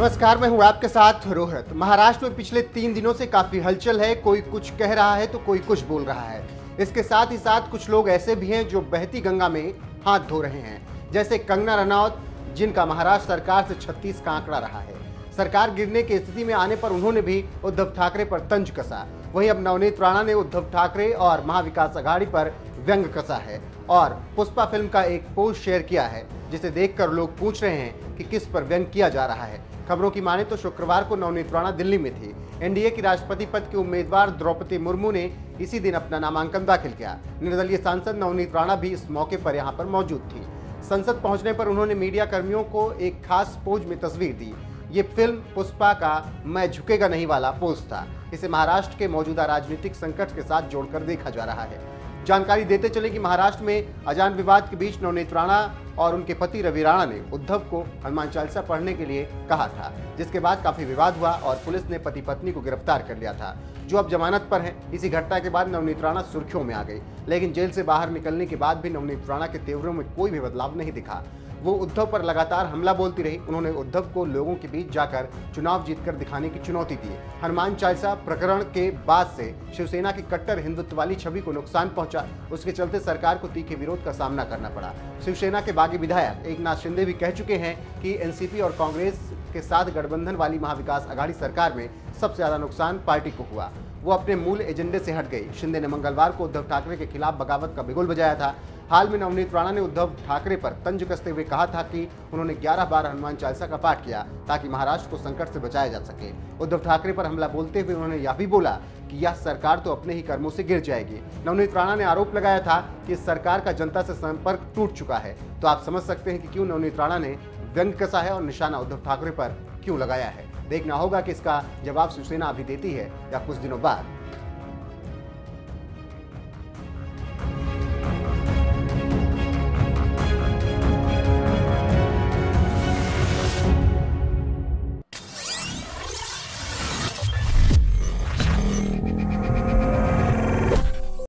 नमस्कार, मैं हूं आपके साथ रोहित। महाराष्ट्र में पिछले 3 दिनों से काफी हलचल है। कोई कुछ कह रहा है तो कोई कुछ बोल रहा है। इसके साथ ही साथ कुछ लोग ऐसे भी हैं जो बहती गंगा में हाथ धो रहे हैं, जैसे कंगना रनौत, जिनका महाराष्ट्र सरकार से 36 का आंकड़ा रहा है। सरकार गिरने की स्थिति में आने पर उन्होंने भी उद्धव ठाकरे पर तंज कसा। वहीं अब नवनीत राणा ने उद्धव ठाकरे और महाविकास आघाड़ी पर व्यंग कसा है और पुष्पा फिल्म का एक पोस्ट शेयर किया है, जिसे देखकर लोग पूछ रहे हैं कि किस पर व्यंग किया जा रहा है। खबरों की माने तो शुक्रवार को नवनीत राणा दिल्ली में थी। एनडीए की राष्ट्रपति पद की उम्मीदवार द्रौपदी मुर्मू ने इसी दिन अपना नामांकन दाखिल किया। निर्दलीय सांसद नवनीत राणा भी इस मौके पर यहां पर मौजूद थी। संसद पहुंचने पर उन्होंने मीडिया कर्मियों को एक खास पोज में तस्वीर दी। ये फिल्म पुष्पा का मैं झुकेगा नहीं वाला पोज था। इसे महाराष्ट्र के मौजूदा राजनीतिक संकट के साथ जोड़कर देखा जा रहा है। जानकारी देते चले कि महाराष्ट्र में अजान विवाद के बीच नवनीत राणा और उनके पति रवि राणा ने उद्धव को हनुमान चालीसा पढ़ने के लिए कहा था, जिसके बाद काफी विवाद हुआ और पुलिस ने पति पत्नी को गिरफ्तार कर लिया था, जो अब जमानत पर हैं। इसी घटना के बाद नवनीत राणा सुर्खियों में आ गई, लेकिन जेल से बाहर निकलने के बाद भी नवनीत राणा के तेवरों में कोई भी बदलाव नहीं दिखा। वो उद्धव पर लगातार हमला बोलती रही। उन्होंने उद्धव को लोगों के बीच जाकर चुनाव जीतकर दिखाने की चुनौती दी। हनुमान चालीसा प्रकरण के बाद से शिवसेना की कट्टर हिंदुत्व वाली छवि को नुकसान पहुंचा। उसके चलते सरकार को तीखे विरोध का सामना करना पड़ा। शिवसेना के बागी विधायक एकनाथ शिंदे भी कह चुके हैं कि एनसीपी और कांग्रेस के साथ गठबंधन वाली महाविकास आघाड़ी सरकार में सबसे ज्यादा नुकसान पार्टी को हुआ। वो अपने मूल एजेंडे से हट गई। शिंदे ने मंगलवार को उद्धव ठाकरे के खिलाफ बगावत का बिगुल बजाया था। हाल में नवनीत राणा ने उद्धव ठाकरे पर तंज कसते हुए कहा था कि उन्होंने 11 बार हनुमान चालीसा का पाठ किया ताकि महाराष्ट्र को संकट से बचाया जा सके। उद्धव ठाकरे पर हमला बोलते हुए उन्होंने यह भी बोला कि यह सरकार तो अपने ही कर्मों से गिर जाएगी। नवनीत राणा ने आरोप लगाया था कि इस सरकार का जनता से संपर्क टूट चुका है। तो आप समझ सकते हैं कि क्यों नवनीत राणा ने व्यंग कसा है और निशाना उद्धव ठाकरे पर क्यों लगाया है। देखना होगा कि इसका जवाब शिवसेना अभी देती है या कुछ दिनों बाद।